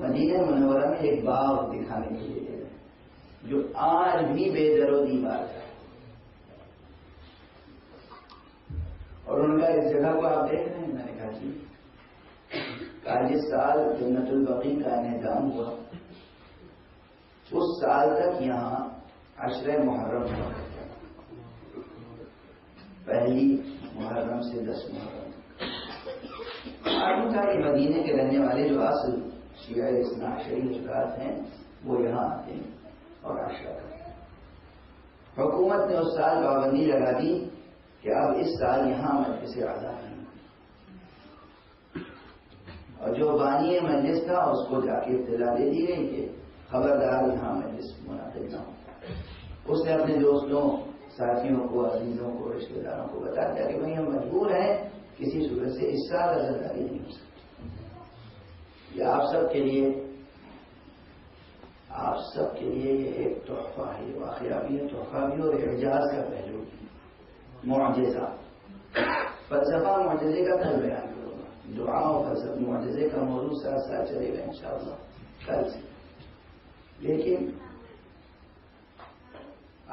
مدینہ منورہ میں ایک باغ دکھانے کے لیے گئے جو آج بھی بے در و دیوار ہے. اور ان کا اس جگہ کو آپ دیکھ رہے ہیں. میں نے کہا جی جس سال جنت البقیع کا انہدام ہوا اس سال تک یہاں عشرہ محرم ہوا کرتا تھا. پہلی محرم سے 10 محرم. معلوم تھا کہ مدینے کے رہنے والے جو اصل شیعہ اثنا عشری حضرات ہیں وہ یہاں آتے ہیں اور عشرہ کرتے ہیں. حکومت نے اس سال پابندی لگا دی کہ اب اس سال یہاں مجلس آزاد نہیں. اور جو بانی مجلس تھا اس کو جا کے اطلاع دے دی گئی کہ خبردار یہاں مجلس منعقد نہ ہو. اس نے اپنے دوستوں ساتھیوں کو عزیزوں کو رشتہ داروں کو بتا دیا کہ بھائی ہم مجبور ہیں کسی صورت سے اس سال عزاداری نہیں ہو سکتی. یہ آپ سب کے لیے یہ ایک تحفہ ہے. واقعہ بھی ہے, تحفہ بھی اور اعجاز کا پہلو بھی. معجزہ فلسفہ معجزے کا کل بیان کروں گا. دعا و فلسفہ معجزے کا موضوع ساتھ ساتھ چلے گا انشاءاللہ کل سے. لیکن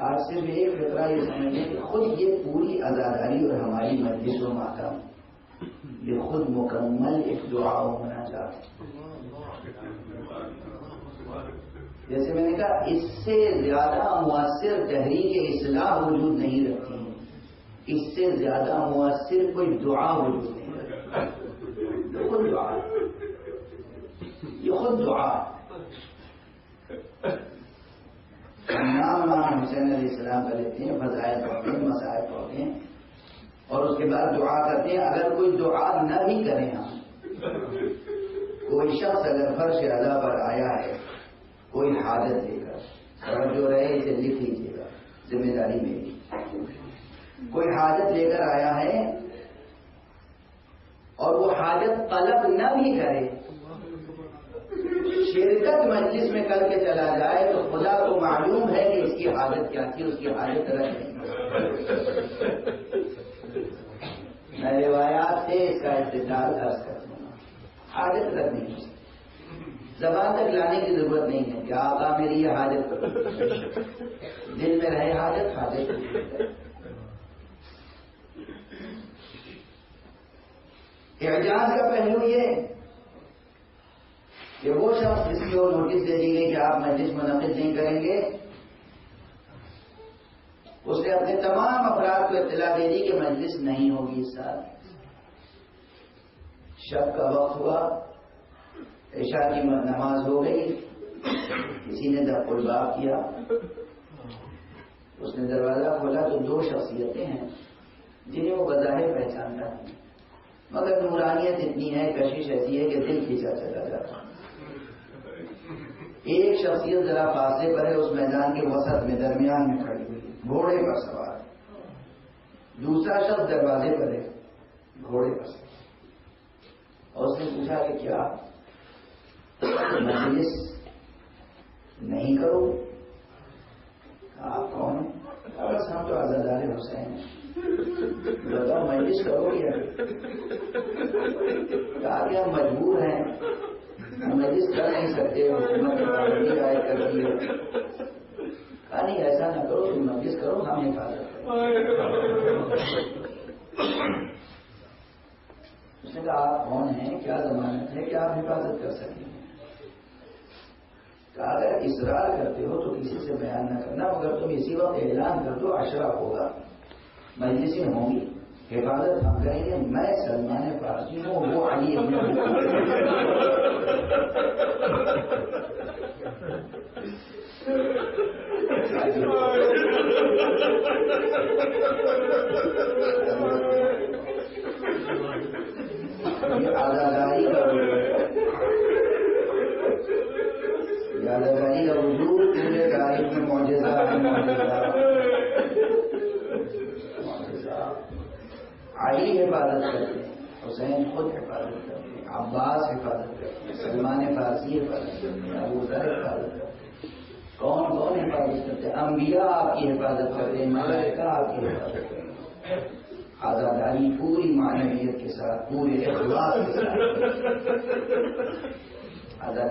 آج صرف ایک فطرہ یہ سمجھیں کہ خود یہ پوری عزاداری اور ہماری مجلس و ماتم یہ خود مکمل ایک دعا و مناجات ہے. جیسے میں نے کہا اس سے زیادہ مؤثر تحریک اصلاح وجود نہیں رکھتی ہے. اس سے زیادہ مؤثر کوئی دعا وجود نہیں رکھتی. یہ خود دعا ہے. یہ خود دعا ہے. نام حسین علیہ السلام کا لیتے ہیں, فضائل پڑھتے ہیں, مسائل پڑھتے ہیں اور اس کے بعد دعا کرتے ہیں. اگر کوئی دعا نہ بھی کریں ہم, کوئی شخص اگر فرش ادا پر آیا ہے کوئی حاجت لے کر, اور جو رہے اسے لکھ لیجیے گا, ذمہ داری میری, کوئی حاجت لے کر آیا ہے اور وہ حاجت طلب نہ بھی کرے, شرکت مجلس میں کر کے چلا جائے تو خدا کو معلوم ہے کہ اس کی حاجت کیا تھی, اس کی حاجت رد نہیں. میں روایات سے اس کا استدلال عرض کرتا ہوں. حاجت رد نہیں ہو سکتی. زبان تک لانے کی ضرورت نہیں ہے کہ آقا میری یہ حاجت کرو. دل میں رہے حاجت, حاجت. اعجاز کا پہلو یہ کہ وہ شخص جس کی وہ نوٹس دے دی گئی کہ آپ مجلس منعقد نہیں کریں گے, اس نے اپنے تمام افراد کو اطلاع دے دی کہ مجلس نہیں ہوگی اس سال. شب کا وقت ہوا, عشاء کی نماز ہو گئی, کسی نے دق الباب کیا, اس نے دروازہ کھولا تو 2 شخصیتیں ہیں جنہیں وہ بظاہر پہچانتا ہے, مگر نورانیت اتنی ہے, کشش ایسی ہے کہ دل کھینچا چلا جاتا. ایک شخصیت ذرا فاصلے پر ہے, اس میدان کے وسط میں درمیان میں کھڑی ہوئی, گھوڑے پر سوار. دوسرا شخص دروازے پر ہے, گھوڑے پر سوار. اور اس نے پوچھا کہ کیا مجلس نہیں کرو؟ آپ کون ہیں؟ بس ہم تو عزادار حسین ہیں. بتاؤ مجلس کرو گے؟ کہا کہ ہم مجبور ہیں, ہم مجلس کر نہیں سکتے, حکومت نے پابندی عائد کر دی ہے. کہا نہیں ایسا نہ کرو, تم مجلس کرو, ہم حفاظت کریں. اس نے کہا آپ کون ہیں, کیا ضمانت ہے کہ آپ حفاظت کر سکیں؟ کہا اگر اصرار کرتے ہو تو کسی سے بیان نہ کرنا, مگر تم اسی وقت اعلان کر دو عشرہ ہوگا, مجلسیں ہوں گی, حفاظت ہم کریں گے. میں سلمان فارسی ہوں, وہ علی ابن آزاداری کا وجود پورے تاریخ میں معجزہ ہے. علی حفاظت کرتے ہیں, حسین خود حفاظت کرتے ہیں, عباس حفاظت کرتے ہیں, سلمان فارسی حفاظت کرتے ہیں, ابو ذر حفاظت کرتے ہیں. کون کون حفاظت کرتے ہیں؟ انبیاء آپ کی حفاظت کرتے ہیں, ملائکہ آپ کی حفاظت کرتے ہیں. آزاداری پوری معنویت کے ساتھ, پورے اخلاص کے ساتھ.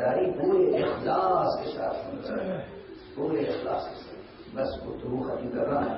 داری پورے اخلاص کے ساتھ ہونا چاہیے، پورے اخلاص کے ساتھ. بس وہ تو ختم کر رہا ہے.